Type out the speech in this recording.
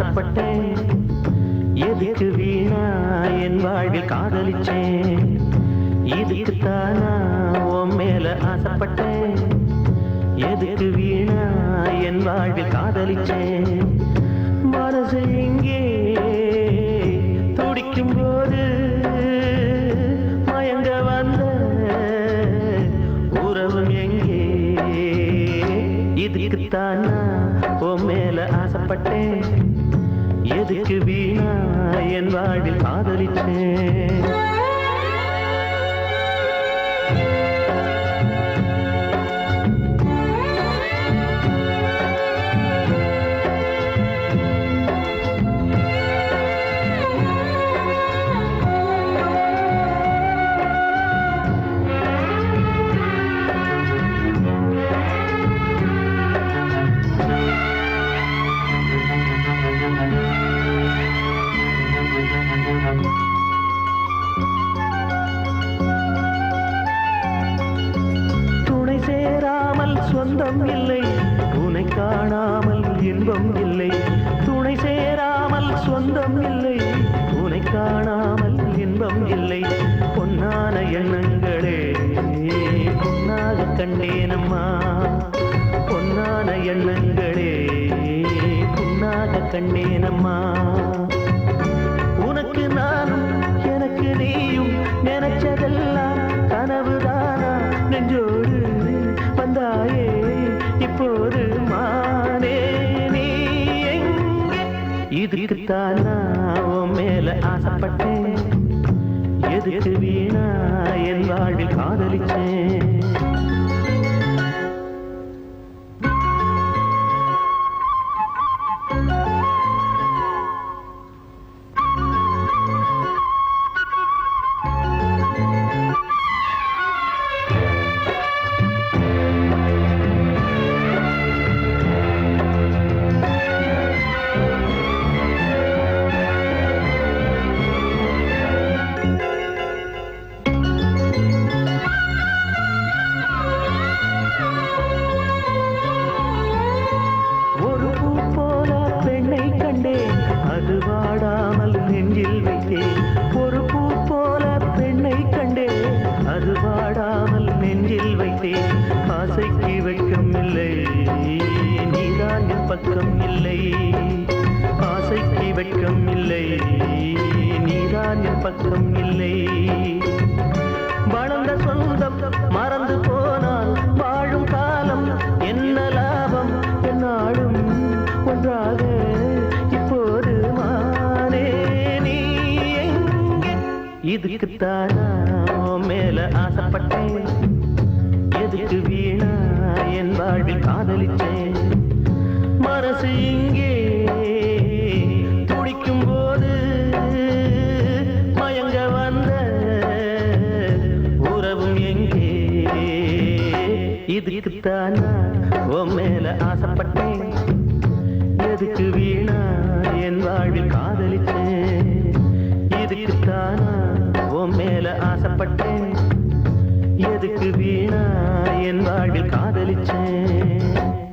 ஆசைப்பட்டேன் எதுக்கு வீணா என் வாழ்வில் காதலிச்சேன் இதுக்குத்தானா உன் மேல ஆசைப்பட்டேன் எதுக்கு வீணா என் வாழ்வில் காதலிச்சேன் மனசு எங்கே துடிக்கும் போது மயங்க வந்த உறவு எங்கே இதுக்குத்தானா உன் மேல ஆசைப்பட்டேன் எதுக்கு வீணா என் வாழ்வில் காதலிச்சேன் துணை சேராமல் சொந்தம் இல்லை உன்னை காணாமல் இன்பம் இல்லை துணை சேராமல் சொந்தம் இல்லை உன்னை காணாமல் இன்பம் இல்லை பொன்னான எண்ணங்களே பொன்னாக கண்டேனம்மா பொன்னான எண்ணங்களே பொன்னாக கண்டேனம்மா உனக்கு நானும் எனக்கு நீயும் நினைச்சதெல்லாம் கனவுதானா நெஞ்சோடு வந்தாயே இப்போது மானே நீ எங்கே இதுக்குத்தானா உன் மேல ஆசைப்பட்டேன் எதுக்கு வீணா என் வாழ்வில் காதலிச்சேன் அது வாடாமல் நெஞ்சில் வைத்தேன் ஒரு பூ போல பெண்ணை கண்டேன் அது வாடாமல் நெஞ்சில் வைத்தேன் ஆசைக்கு வெட்கம் இல்லை நீதான் என் பக்கம் இல்லை ஆசைக்கு வெட்கம் இல்லை நீதான் என் பக்கம் இல்லை வளர்ந்த சொந்தம் மறந்து போனால் வாழும் காலம் என்ன லாபம் என்னாலும் ஒன்றாக இதுக்குத்தானா உன் மேல ஆசைப்பட்டேன் எதுக்கு வீணா என் வாழ்வில் காதலிச்சேன் மனசு இங்கே துடிக்கும் போது மயங்க வந்த உறவும் எங்கே இதுக்குத்தானா உன் மேல ஆசைப்பட்டேன் எதுக்கு வீணா என் வாழ்வில் காதலிச்சேன் இதுக்குத்தானா உன் மேல ஆசைப்பட்டேன் எதுக்கு வீணா என் வாழ்வில் காதலிச்சேன்